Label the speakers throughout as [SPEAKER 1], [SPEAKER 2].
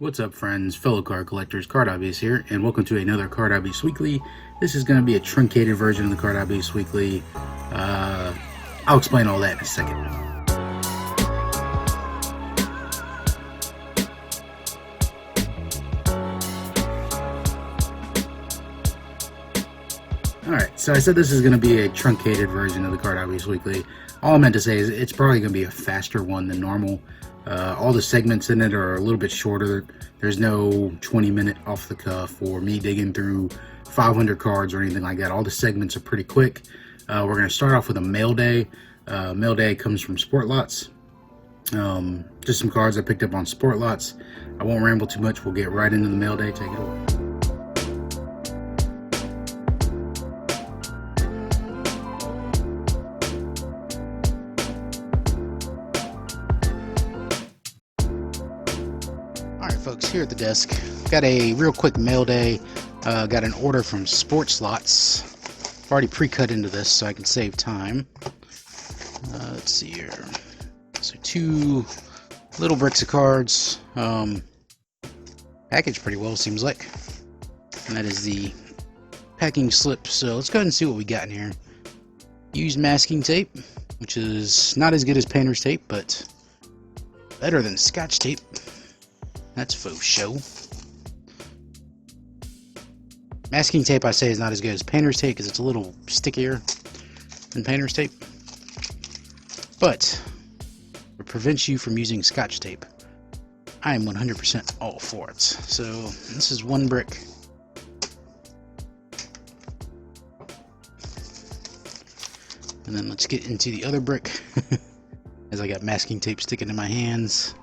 [SPEAKER 1] What's up, friends, fellow card collectors? Cardhobbyist here, and welcome to another Cardhobbyist Weekly. This is going to be a truncated version of the Cardhobbyist Weekly. I'll explain all that in a second. Alright, so I said this is going to be a truncated version of the Cardhobbyist Weekly. All I meant to say is it's probably going to be a faster one than normal. All the segments in it are a little bit shorter. There's no 20-minute off the cuff or me digging through 500 cards or anything like that. All the segments are pretty quick. We're going to start off with a mail day. Mail day comes from Sportlots. Just some cards I picked up on Sportlots. I won't ramble too much. We'll get right into the mail day. Take it away. Folks, here at the desk, got a real quick mail day. Got an order from Sportlots. I've already pre-cut into this so I can save time. Let's see here. So 2 little bricks of cards. Packaged pretty well, seems like. And that is the packing slip. So let's go ahead and see what we got in here. Used masking tape, which is not as good as painter's tape, but better than Scotch tape. That's faux show. Masking tape, I say, is not as good as painter's tape because it's a little stickier than painter's tape. But it prevents you from using Scotch tape. I am 100% all for it. So this is 1 brick. And then let's get into the other brick as I got masking tape sticking in my hands.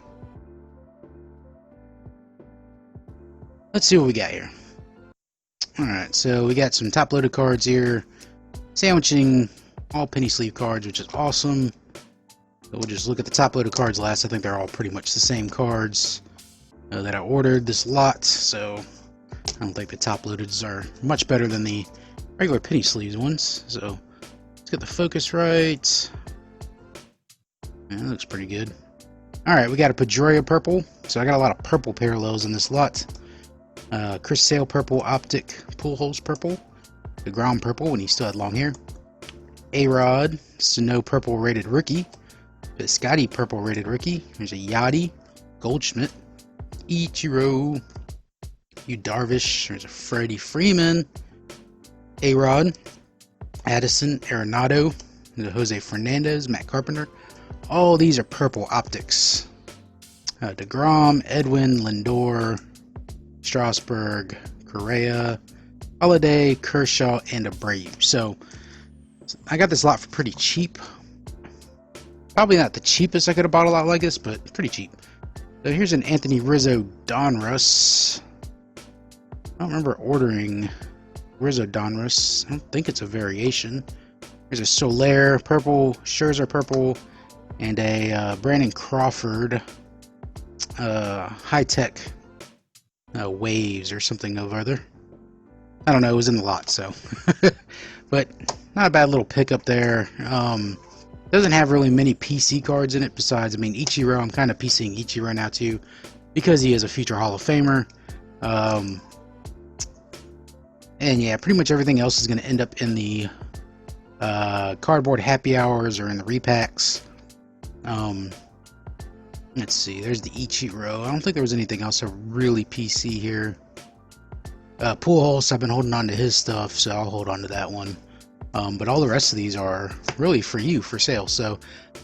[SPEAKER 1] Let's see what we got here. Alright, so we got some top-loaded cards here. Sandwiching all penny sleeve cards, which is awesome. So we'll just look at the top-loaded cards last. I think they're all pretty much the same cards that I ordered this lot. So I don't think the top-loadeds are much better than the regular penny sleeves ones. So let's get the focus right. Yeah, that looks pretty good. Alright, we got a Pedroia purple. So I got a lot of purple parallels in this lot. Chris Sale purple, Optic Pool Holes purple, the Ground purple when he still had long hair, A-Rod, Snow purple rated rookie, Biscotti purple rated rookie, there's a Yachty, Goldschmidt, Ichiro, Yu Darvish, there's a Freddie Freeman, A-Rod, Addison, Arenado, the Jose Fernandez, Matt Carpenter. All these are purple optics. DeGrom, Edwin, Lindor, Strasburg, Correa, Holiday, Kershaw, and Abreu. So I got this lot for pretty cheap. Probably not the cheapest I could have bought a lot like this, but pretty cheap. So here's an Anthony Rizzo Donruss. I don't remember ordering Rizzo Donruss. I don't think it's a variation. There's a Soler purple, Scherzer purple, and a Brandon Crawford high-tech waves or something of other. I don't know, it was in the lot, so but not a bad little pickup there. Doesn't have really many PC cards in it besides, I mean, Ichiro. I'm kind of PCing Ichiro now too because he is a future Hall of Famer. And yeah, pretty much everything else is going to end up in the cardboard happy hours or in the repacks. Let's see, there's the Ichiro. I don't think there was anything else to really PC here. Pujols, I've been holding on to his stuff, so I'll hold on to that one. But all the rest of these are really for you, for sale. So,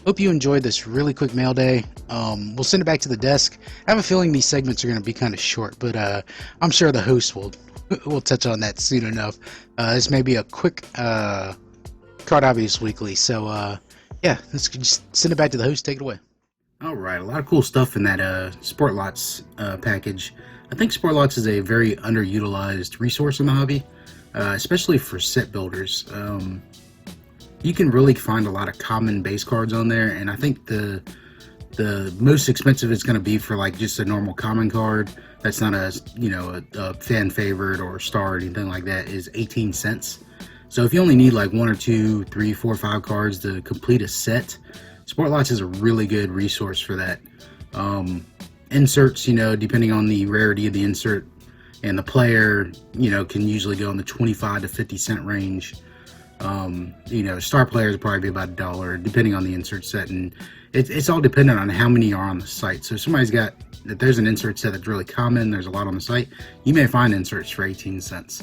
[SPEAKER 1] hope you enjoyed this really quick mail day. We'll send it back to the desk. I have a feeling these segments are going to be kind of short, but I'm sure the host will touch on that soon enough. This may be a quick Cardhobbyist Weekly. So, yeah, let's just send it back to the host. Take it away. Alright, a lot of cool stuff in that Sportlots package. I think Sportlots is a very underutilized resource in the hobby, especially for set builders. You can really find a lot of common base cards on there, and I think the most expensive it's going to be for like just a normal common card that's not a fan favorite or star or anything like that is 18 cents. So if you only need like 1 or 2, 3, 4, 5 cards to complete a set, Sportlots is a really good resource for that. Inserts, you know, depending on the rarity of the insert and the player, you know, can usually go in the 25 to 50 cent range. You know, star players probably be about $1, depending on the insert set, and it's all dependent on how many are on the site. So if if there's an insert set that's really common, there's a lot on the site, you may find inserts for 18 cents.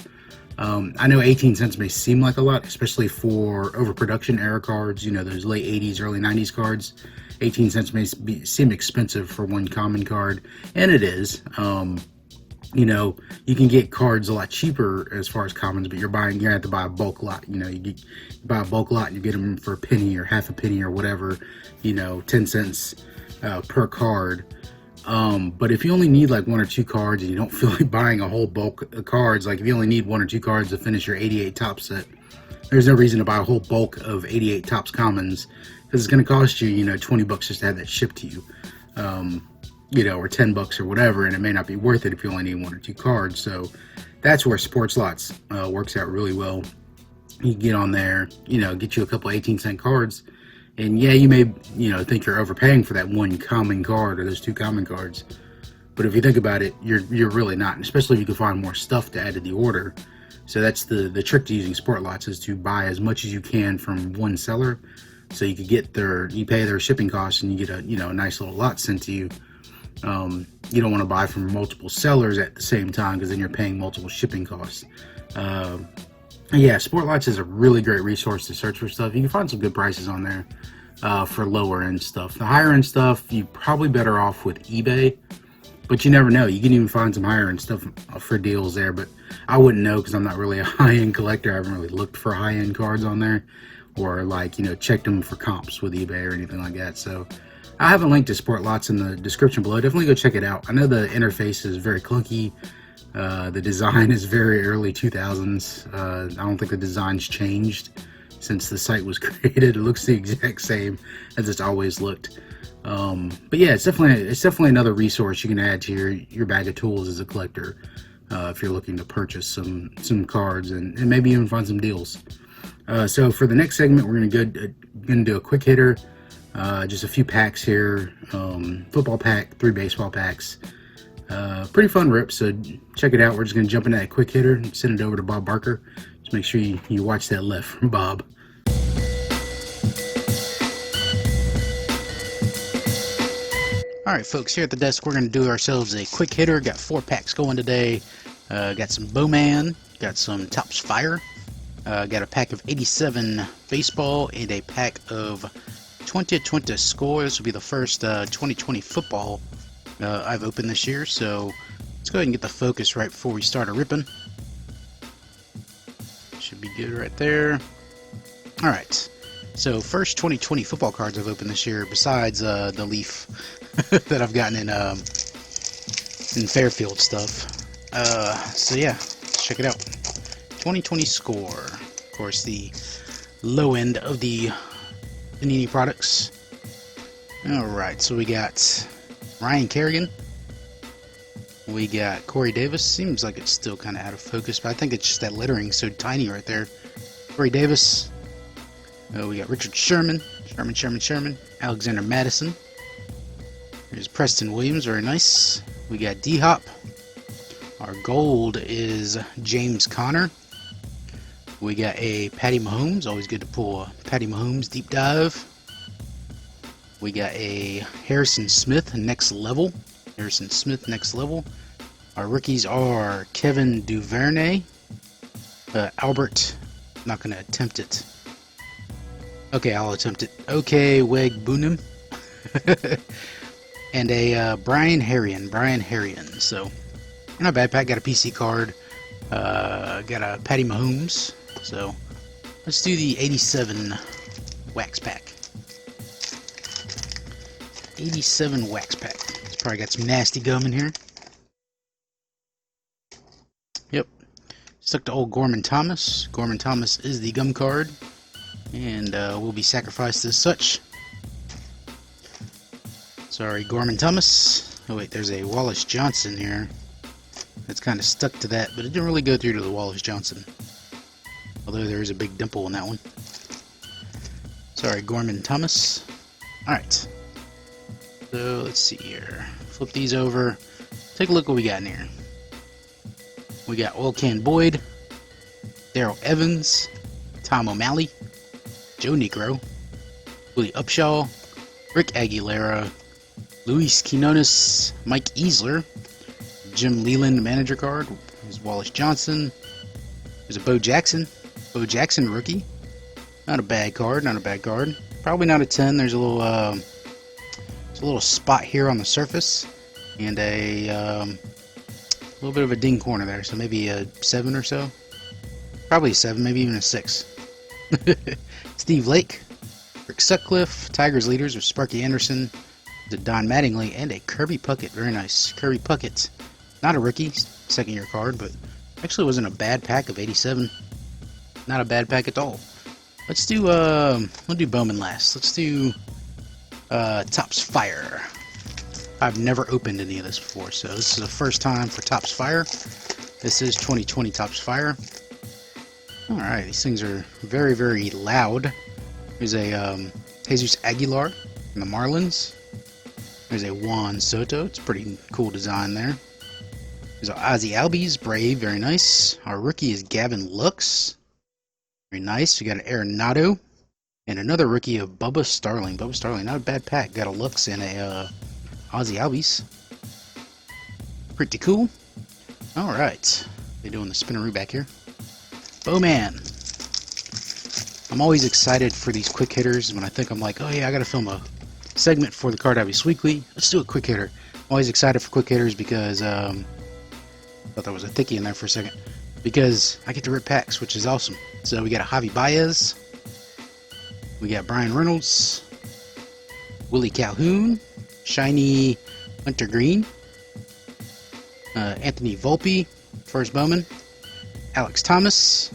[SPEAKER 1] I know 18 cents may seem like a lot, especially for overproduction era cards, you know, those late 80s, early 90s cards. 18 cents may seem expensive for one common card, and it is. You know, you can get cards a lot cheaper as far as commons, but you're going to have to buy a bulk lot. You know, you buy a bulk lot and you get them for a penny or half a penny or whatever, you know, 10 cents per card. But if you only need like 1 or 2 cards and you don't feel like buying a whole bulk of cards, like if you only need 1 or 2 cards to finish your 88 top set, there's no reason to buy a whole bulk of 88 tops commons, because it's going to cost you, you know, 20 bucks just to have that shipped to you. You know, or 10 bucks or whatever, and it may not be worth it if you only need 1 or 2 cards. So that's where Sportlots works out really well. You get on there, you know, get you a couple 18-cent cards, and yeah, you may, you know, think you're overpaying for that one common card or those 2 common cards, but if you think about it, you're really not, especially if you can find more stuff to add to the order. So that's the trick to using Sportlots, is to buy as much as you can from one seller, so you could get you pay their shipping costs, and you get a, you know, a nice little lot sent to you. You don't want to buy from multiple sellers at the same time, because then you're paying multiple shipping costs. Yeah, Sportlots is a really great resource to search for stuff. You can find some good prices on there for lower end stuff. The higher end stuff, you're probably better off with eBay, but you never know. You can even find some higher end stuff for deals there, but I wouldn't know because I'm not really a high end collector. I haven't really looked for high end cards on there, or like, you know, checked them for comps with eBay or anything like that. So I have a link to Sportlots in the description below. Definitely go check it out. I know the interface is very clunky. The design is very early 2000s. I don't think the design's changed since the site was created. It looks the exact same as it's always looked. But yeah, it's definitely another resource you can add to your bag of tools as a collector, if you're looking to purchase some cards and maybe even find some deals. So for the next segment, we're gonna do a quick hitter. Just a few packs here. Football pack, 3 baseball packs. Pretty fun rip, so check it out. We're just going to jump into that quick hitter and send it over to Bob Barker. Just make sure you watch that left from Bob. Alright folks, here at the desk we're going to do ourselves a quick hitter. Got 4 packs going today. Got some Bowman, got some Topps Fire, got a pack of 87 baseball, and a pack of 2020 score. This will be the first 2020 football I've opened this year, so let's go ahead and get the focus right before we start ripping. Should be good right there. Alright, so first 2020 football cards I've opened this year, besides the Leaf that I've gotten in Fairfield stuff. So yeah, let's check it out. 2020 score. Of course, the low end of the Panini products. Alright, so we got Ryan Kerrigan. We got Corey Davis. Seems like it's still kind of out of focus, but I think it's just that lettering so tiny right there. Corey Davis. We got Richard Sherman. Sherman. Alexander Madison. There's Preston Williams, very nice. We got D-Hop. Our gold is James Conner. We got a Patty Mahomes. Always good to pull a Patty Mahomes deep dive. We got a Harrison Smith next level. Our rookies are Kevin Duvernay. Albert, I'm not going to attempt it. Okay, I'll attempt it. Okay, Weg Bunum. And a Brian Herrien. So, not a bad pack. Got a PC card. Got a Patty Mahomes. So, let's do the 87 wax pack. 87 wax pack. It's probably got some nasty gum in here. Yep. Stuck to old Gorman Thomas. Gorman Thomas is the gum card, and will be sacrificed as such. Sorry, Gorman Thomas. Oh wait, there's a Wallace Johnson here. That's kind of stuck to that, but it didn't really go through to the Wallace Johnson. Although there is a big dimple in that one. Sorry, Gorman Thomas. Alright. So, let's see here. flip these over. Take a look what we got in here. We got Oil Can Boyd, Daryl Evans, Tom O'Malley, Joe Negro, Willie Upshaw, Rick Aguilera, Luis Quinones, Mike Easler, Jim Leland manager card. There's Wallace Johnson. There's a Bo Jackson rookie. Not a bad card, not a bad card. Probably not a 10. There's a little spot here on the surface, and a little bit of a ding corner there, so maybe a 7 or so. Probably a 7, maybe even a 6. Steve Lake, Rick Sutcliffe, Tigers leaders with Sparky Anderson, the Don Mattingly, and a Kirby Puckett. Very nice. Kirby Puckett. Not a rookie, second year card, but actually wasn't a bad pack of 87. Not a bad pack at all. Let's do we'll do Bowman last. Let's do Topps Fire. I've never opened any of this before, so this is the first time for Topps Fire. This is 2020 Topps Fire. Alright, these things are very, very loud. There's a Jesus Aguilar from the Marlins. There's a Juan Soto. It's a pretty cool design there. There's Ozzie Albies, Brave, very nice. Our rookie is Gavin Lux. Very nice. We got an Arenado. And another rookie of Bubba Starling. Bubba Starling, not a bad pack. Got a Lux and a Ozzie Albies. Pretty cool. Alright. They're doing the spinneroo back here. Bowman. I'm always excited for these quick hitters when I think I'm like, oh yeah, I gotta film a segment for the Cardhobbyist Weekly. Let's do a quick hitter. I'm always excited for quick hitters because thought there was a thickie in there for a second, because I get to rip packs, which is awesome. So we got a Javi Baez, we got Brian Reynolds, Willie Calhoun, shiny Hunter Green, Anthony Volpe, first Bowman, Alex Thomas.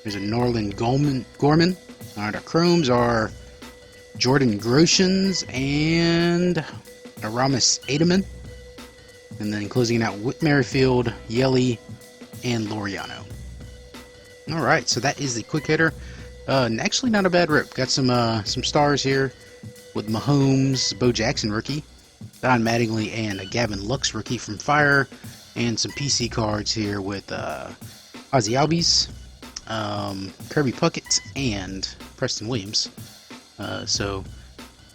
[SPEAKER 1] There's a Norland Gorman. Alright, our chromes are Jordan Groshans and Aramis Ademan. And then closing out Whit Merrifield, Yelly, and Laureano. Alright, so that is the quick hitter. Actually not a bad rip. Got some stars here with Mahomes, Bo Jackson rookie, Don Mattingly, and a Gavin Lux rookie from Fire, and some PC cards here with Ozzie Albies, Kirby Puckett, and Preston Williams. So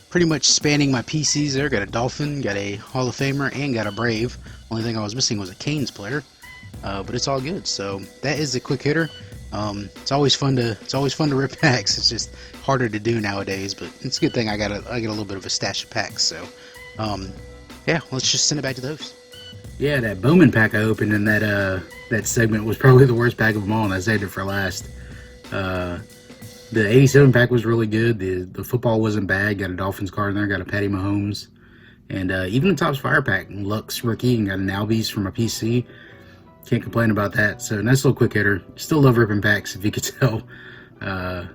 [SPEAKER 1] pretty much spanning my PCs there. Got a Dolphin, got a Hall of Famer, and got a Brave. Only thing I was missing was a Canes player, but it's all good. So that is the quick hitter. It's always fun to rip packs. It's just harder to do nowadays, but it's a good thing I got a little bit of a stash of packs. So yeah, let's just send it back to those. Yeah, that Bowman pack I opened in that segment was probably the worst pack of them all, and I saved it for last. The 87 pack was really good. The football wasn't bad. Got a Dolphins card in there. Got a Patty Mahomes. And even the Topps Fire pack. Lux rookie and got an Albies from a PC. Can't complain about that. So nice little quick hitter. Still love ripping packs, if you could tell. I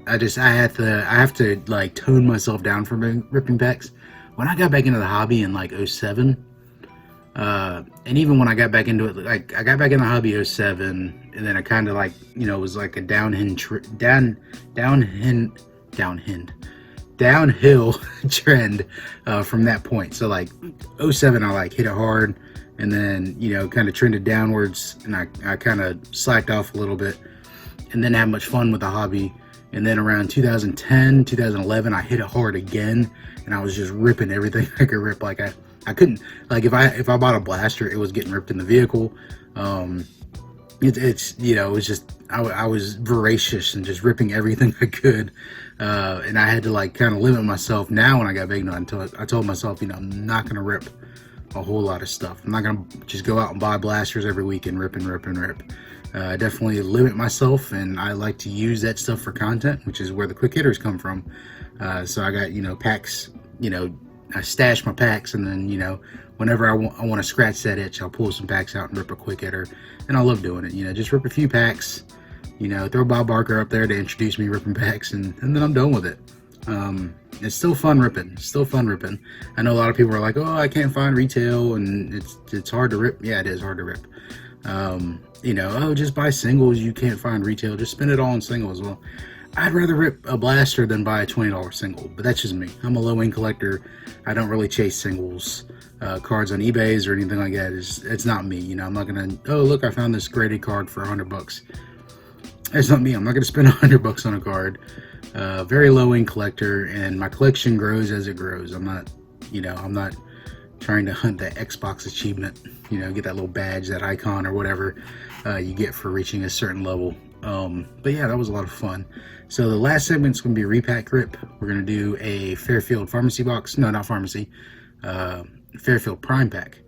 [SPEAKER 1] have to like tone myself down from ripping packs. When I got back into the hobby in like 07, and even when I got back into it, like I got back in the hobby 07, and then I kind of like, you know, it was like a downhill trend from that point. So like 07, I like hit it hard, and then, you know, kind of trended downwards, and I kind of slacked off a little bit, and then had much fun with the hobby. And then around 2010, 2011, I hit it hard again, and I was just ripping everything I could rip. Like I couldn't, like if I bought a blaster, it was getting ripped in the vehicle. It's you know, it was just I was voracious and just ripping everything I could, and I had to like kind of limit myself. Now when I got big enough, I told myself, you know, I'm not gonna rip a whole lot of stuff. I'm not gonna just go out and buy blasters every week and rip and rip and rip. I definitely limit myself, and I like to use that stuff for content, which is where the quick hitters come from. So I got, you know, packs, you know, I stash my packs, and then, you know, whenever I want to scratch that itch, I'll pull some packs out and rip a quick hitter, and I love doing it. You know, just rip a few packs, you know, throw Bob Barker up there to introduce me ripping packs, and then I'm done with it. It's still fun ripping. I know a lot of people are like, oh, I can't find retail, and it's hard to rip. Yeah, it is hard to rip. You know, oh, just buy singles. You can't find retail. Just spend it all on singles. Well, I'd rather rip a blaster than buy a $20 single, but that's just me. I'm a low-end collector. I don't really chase singles. Cards on eBay's or anything like that. It's not me. You know, I'm not gonna, oh look, I found this graded card for $100. That's not me. I'm not gonna spend $100 on a card. Very low-end collector, and my collection grows as it grows. I'm not, I'm not trying to hunt that Xbox achievement. Get that little badge, that icon, or whatever you get for reaching a certain level. But yeah, that was a lot of fun. So the last segment's going to be repack rip. We're going to do a Fairfield pharmacy box. No, not pharmacy. Fairfield prime pack.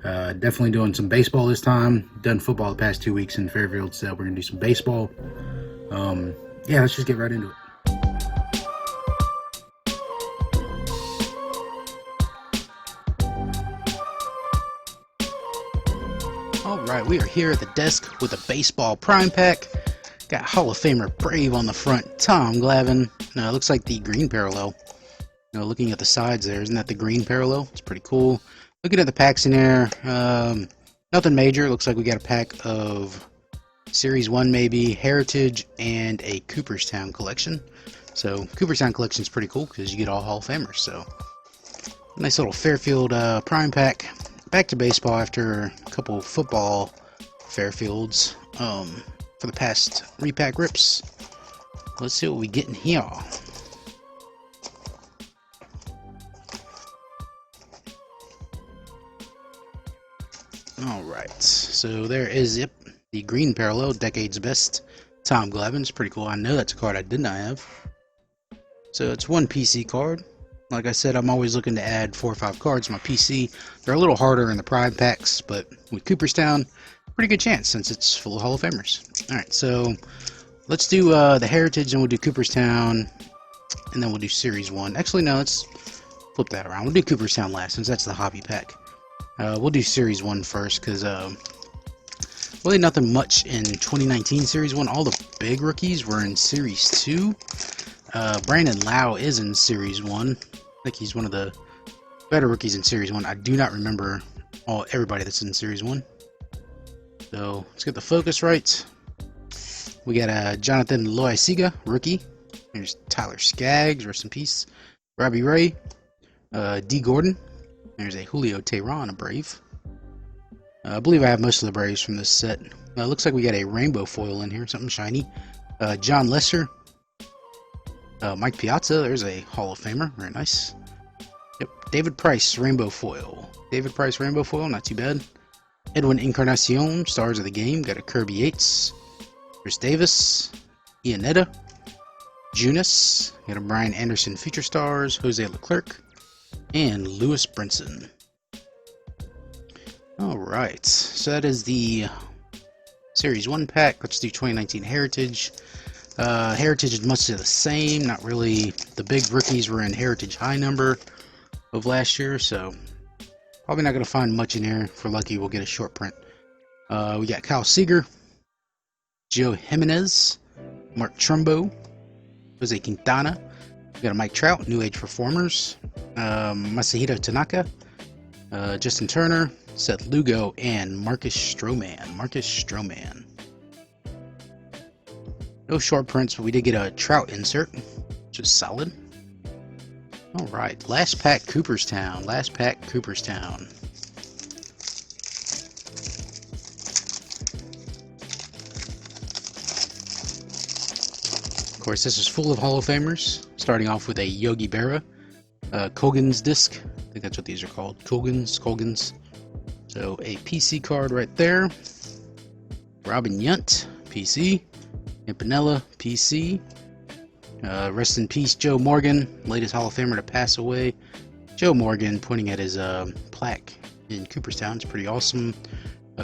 [SPEAKER 1] Definitely doing some baseball this time. Done football the past 2 weeks in Fairfield, so we're going to do some baseball. Yeah, let's just get right into it. Alright, we are here at the desk with a baseball prime pack. Got Hall of Famer Brave on the front, Tom Glavine. Looks like the green parallel. Looking at the sides there, isn't that the green parallel? It's pretty cool. Looking at the packs in there, nothing major. Looks like we got a pack of Series 1 maybe, Heritage, and a Cooperstown collection. So, Cooperstown collection is pretty cool because you get all Hall of Famers. So, nice little Fairfield prime pack. Back to baseball after a couple of football Fairfields. For the past repack rips. Let's see what we get in here. Alright, so there is it. The green parallel, Decade's Best, Tom Glavine. It's pretty cool. I know that's a card I did not have. So it's one PC card. Like I said, I'm always looking to add 4 or 5 cards to my PC. They're a little harder in the prime packs, but with Cooperstown, pretty good chance since it's full of Hall of Famers. Alright, so let's do the Heritage, and we'll do Cooperstown, and then we'll do Series 1. Actually, no, let's flip that around. We'll do Cooperstown last since that's the hobby pack. We'll do Series 1 first because really nothing much in 2019 Series 1. All the big rookies were in Series 2. Brandon Lau is in Series 1. I think he's one of the better rookies in Series 1. I do not remember everybody that's in Series 1. So let's get the focus right. We got Jonathan Loaisiga, rookie. There's Tyler Skaggs, rest in peace. Robbie Ray, D. Gordon. There's a Julio Teheran, a Brave. I believe I have most of the Braves from this set. Looks like we got a rainbow foil in here, something shiny. John Lesser. Mike Piazza, there's a Hall of Famer, very nice. Yep, David Price, rainbow foil. David Price, rainbow foil, not too bad. Edwin Encarnacion, Stars of the Game, got a Kirby Yates. Chris Davis, Ianetta, Junis, got a Brian Anderson Future Stars, Jose Leclerc, and Lewis Brinson. Alright, so that is the Series 1 pack. Let's do 2019 Heritage. Heritage is much of the same, not really. The big rookies were in Heritage high number of last year, so probably not going to find much in here. If we're lucky, we'll get a short print. We got Kyle Seager, Joe Jimenez, Mark Trumbo, Jose Quintana. We got a Mike Trout, New Age Performers, Masahito Tanaka, Justin Turner, Seth Lugo, and Marcus Stroman. No short prints, but we did get a Trout insert, which is solid. Alright, last pack Cooperstown. Of course, this is full of Hall of Famers, starting off with a Yogi Berra, Colgan's disc. I think that's what these are called, Colgan's. So a PC card right there. Robin Yount, PC. Campanella, PC. Rest in peace, Joe Morgan, latest Hall of Famer to pass away. Joe Morgan pointing at his plaque in Cooperstown. It's pretty awesome.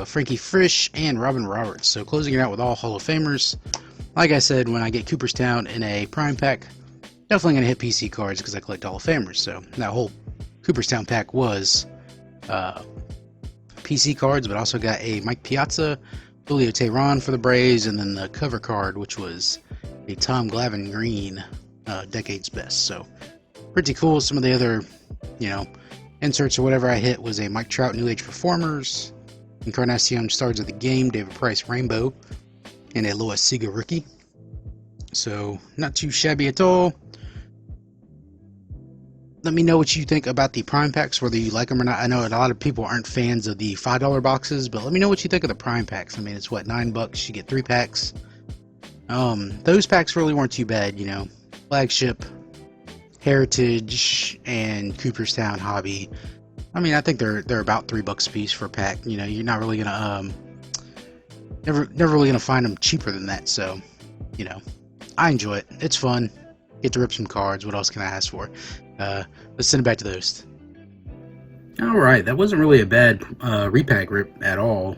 [SPEAKER 1] Frankie Frisch and Robin Roberts. So closing it out with all Hall of Famers. Like I said, when I get Cooperstown in a prime pack, definitely going to hit PC cards because I collect Hall of Famers. So that whole Cooperstown pack was PC cards, but also got a Mike Piazza, Julio Teheran for the Braves, and then the cover card, which was a Tom Glavine green, Decade's Best. So pretty cool. Some of the other, inserts or whatever I hit was a Mike Trout New Age Performers, Encarnacion Stars of the Game, David Price Rainbow, and a Loaisiga rookie. So not too shabby at all. Let me know what you think about the Prime Packs, whether you like them or not. I know a lot of people aren't fans of the $5 boxes, but let me know what you think of the Prime Packs. I mean, it's what, $9? You get 3 packs. Those packs really weren't too bad, you know. Flagship, Heritage, and Cooperstown Hobby. I mean, I think they're about $3 a piece for a pack. You know, you're not really gonna never really gonna find them cheaper than that. So, you know, I enjoy it. It's fun. Get to rip some cards. What else can I ask for? Let's send it back to the host. Alright, that wasn't really a bad repack rip at all.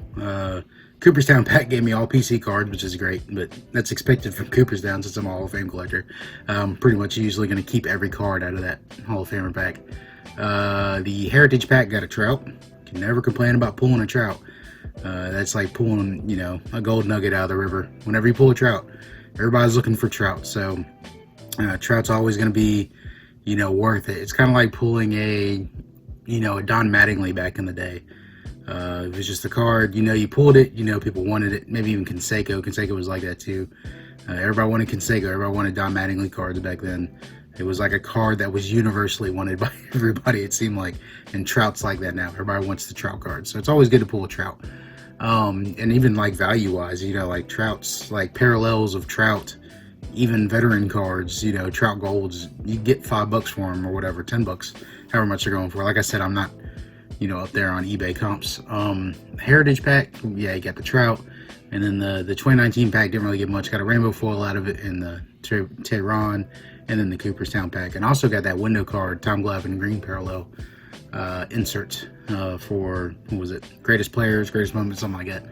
[SPEAKER 1] Cooperstown pack gave me all PC cards, which is great, but that's expected from Cooperstown since I'm a Hall of Fame collector. Pretty much usually going to keep every card out of that Hall of Famer pack. The Heritage pack got a Trout. Can never complain about pulling a Trout. That's like pulling, you know, a gold nugget out of the river. Whenever you pull a Trout, everybody's looking for Trout. So Trout's always going to be, you know, worth it. It's kind of like pulling a, you know, a Don Mattingly back in the day. It was just a card, you know, you pulled it, you know, people wanted it. Maybe even Canseco. Canseco was like that too. Everybody wanted Canseco. Everybody wanted Don Mattingly cards back then. It was like a card that was universally wanted by everybody, it seemed like. And Trout's like that now. Everybody wants the Trout card. So it's always good to pull a Trout. And even like value-wise, you know, like Trout's, like parallels of Trout, even veteran cards, you know, Trout Golds, you get $5 for them or whatever, $10, however much they're going for. Like I said, I'm not, you know, up there on eBay comps. Heritage pack, yeah, you got the Trout. And then the 2019 pack didn't really get much. Got a rainbow foil out of it in the Tehran, and then the Cooperstown pack. And also got that window card, Tom Glavine green parallel insert for, what was it, greatest players, greatest moments, something like that.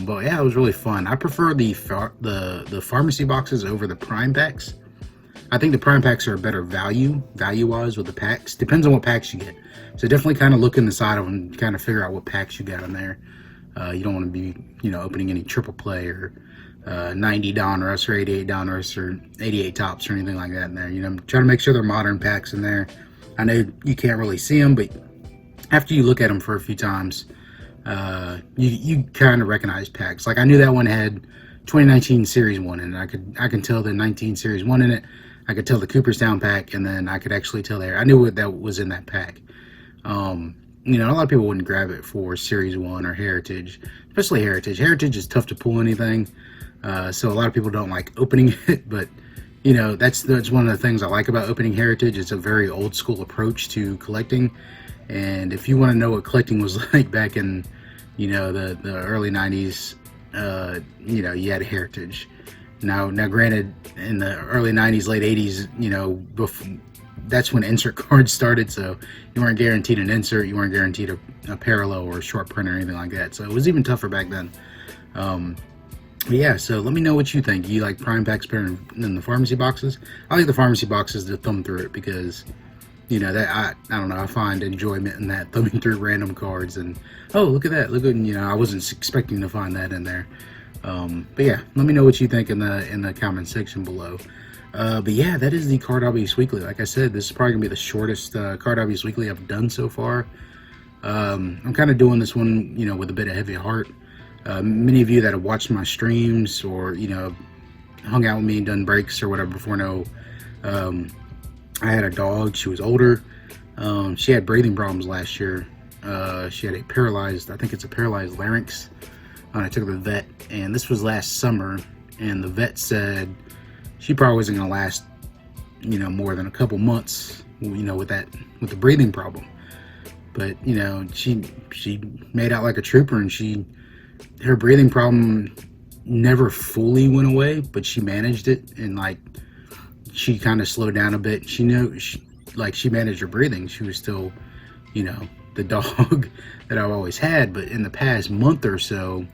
[SPEAKER 1] But yeah, it was really fun. I prefer the pharmacy boxes over the Prime packs. I think the Prime packs are a better value-wise with the packs. Depends on what packs you get. So definitely kind of look in the side of them and kind of figure out what packs you got in there. You don't want to be, you know, opening any triple play or 90 Donruss or 88 Donruss or 88 Tops or anything like that in there. You know, try to make sure they're modern packs in there. I know you can't really see them, but after you look at them for a few times, you kind of recognize packs. Like I knew that one had 2019 Series 1 in it. I can tell the 19 Series 1 in it. I could tell the Cooperstown pack, and then I could actually tell there. I knew what that was in that pack. You know, a lot of people wouldn't grab it for Series 1 or Heritage, especially Heritage. Heritage is tough to pull anything, so a lot of people don't like opening it, but, you know, that's one of the things I like about opening Heritage. It's a very old school approach to collecting, and if you want to know what collecting was like back in, you know, the early 90s, you know, you had Heritage. Now, granted, in the early 90s, late 80s, you know, that's when insert cards started, so you weren't guaranteed an insert, you weren't guaranteed a parallel or a short print or anything like that, so it was even tougher back then. But yeah, so let me know what you think. Do you like Prime packs better than the pharmacy boxes? I like the pharmacy boxes to thumb through it because, you know, that I don't know, I find enjoyment in that, thumbing through random cards and, oh, look at that, look at, you know, I wasn't expecting to find that in there. But yeah, let me know what you think in the comment section below. But yeah, that is the Cardhobbyist Weekly. Like I said, this is probably gonna be the shortest Cardhobbyist Weekly I've done so far. I'm kind of doing this one, you know, with a bit of heavy heart. Many of you that have watched my streams or, you know, hung out with me and done breaks or whatever before know, I had a dog. She was older. She had breathing problems last year. She had a paralyzed, I think it's a paralyzed larynx. I took her to the vet, and this was last summer, and the vet said she probably wasn't going to last, you know, more than a couple months, you know, with the breathing problem. But, you know, she made out like a trooper, and her breathing problem never fully went away, but she managed it, and like she kind of slowed down a bit. She knew she managed her breathing. She was still, you know, the dog that I've always had, but in the past month or so,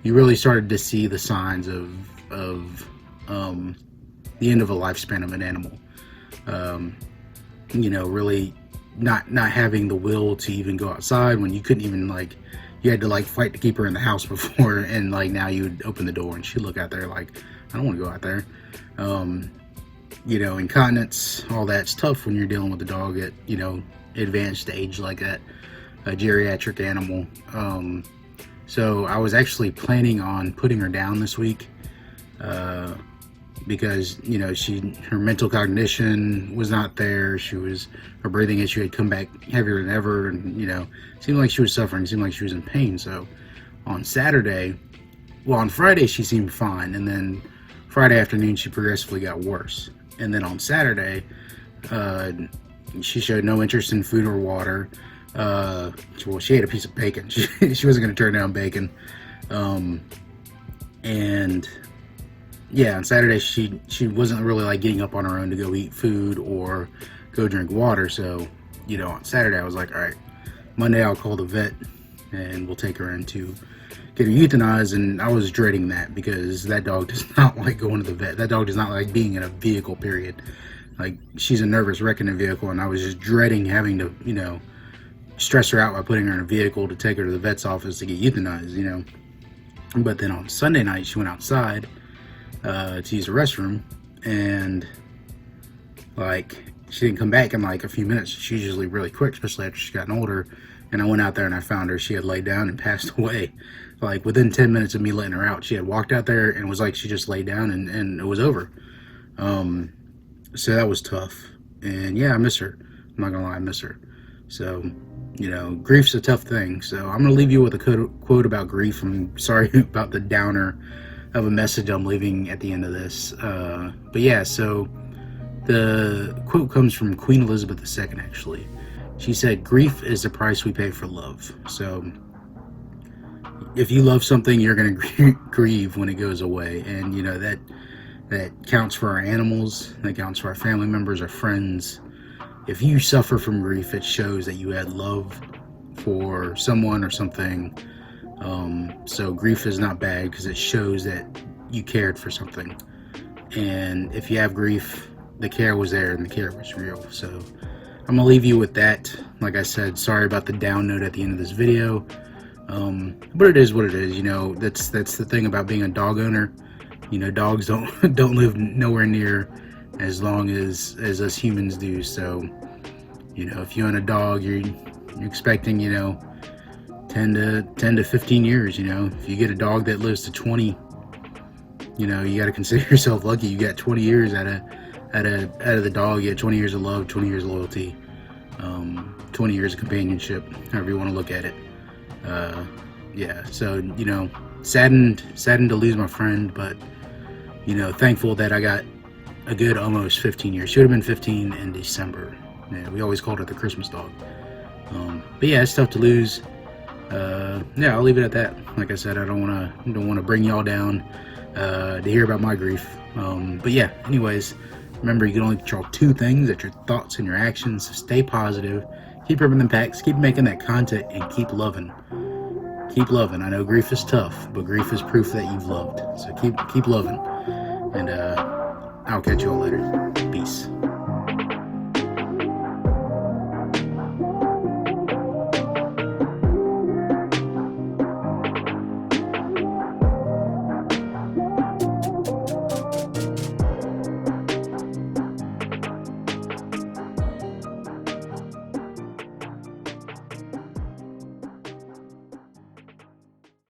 [SPEAKER 1] you really started to see the signs of the end of a lifespan of an animal. You know, really not having the will to even go outside when you couldn't even, like, you had to like fight to keep her in the house before, and like now you would open the door and she'd look out there like, I don't want to go out there. You know, incontinence, all that's tough when you're dealing with a dog at, you know, advanced age like that, a geriatric animal. So I was actually planning on putting her down this week, because, you know, her mental cognition was not there. Her breathing issue had come back heavier than ever, and, you know, seemed like she was suffering, seemed like she was in pain. So on Friday she seemed fine, and then Friday afternoon she progressively got worse. And then on Saturday, she showed no interest in food or water. Well, she ate a piece of bacon. She wasn't going to turn down bacon. And yeah, on Saturday she wasn't really like getting up on her own to go eat food or go drink water. So, you know, on Saturday I was like, all right, Monday I'll call the vet and we'll take her in to get her euthanized. And I was dreading that, because that dog does not like going to the vet. That dog does not like being in a vehicle, period. Like, she's a nervous wreck in a vehicle, and I was just dreading having to, you know, stress her out by putting her in a vehicle to take her to the vet's office to get euthanized, you know. But then on Sunday night, she went outside to use the restroom, and like, she didn't come back in like a few minutes. She's usually really quick, especially after she's gotten older. And I went out there and I found her. She had laid down and passed away. Like, within 10 minutes of me letting her out, she had walked out there, and it was like she just laid down and it was over. So that was tough. And yeah, I miss her. I'm not gonna lie, I miss her. So, you know, grief's a tough thing. So I'm gonna leave you with a quote about grief. I'm sorry about the downer of a message I'm leaving at the end of this. But yeah, so the quote comes from Queen Elizabeth II, actually. She said, "Grief is the price we pay for love." So if you love something, you're going to grieve when it goes away. And, you know, that counts for our animals, that counts for our family members, our friends. If you suffer from grief, it shows that you had love for someone or something. So grief is not bad, because it shows that you cared for something. And if you have grief, the care was there and the care was real. So I'm gonna leave you with that. Like I said, sorry about the down note at the end of this video. But it is what it is. You know, that's the thing about being a dog owner. You know, dogs don't live nowhere near as long as us humans do. So, you know, if you own a dog, you're expecting, you know, 10 to 15 years. You know, if you get a dog that lives to 20, you know, you got to consider yourself lucky. You got 20 years out of the dog. You had 20 years of love, 20 years of loyalty, 20 years of companionship, however you want to look at it. Yeah, so, you know, saddened to lose my friend, but, you know, thankful that I got a good almost 15 years. Should have been 15 in December. Yeah, we always called it the Christmas dog. But yeah, it's tough to lose. Yeah, I'll leave it at that. Like I said, I don't want to bring y'all down to hear about my grief. But yeah, anyways, remember, you can only control two things: that's your thoughts and your actions. So stay positive, keep ripping them packs, keep making that content, and keep loving. Keep loving. I know grief is tough, but grief is proof that you've loved. So keep loving. And I'll catch you all later. Peace.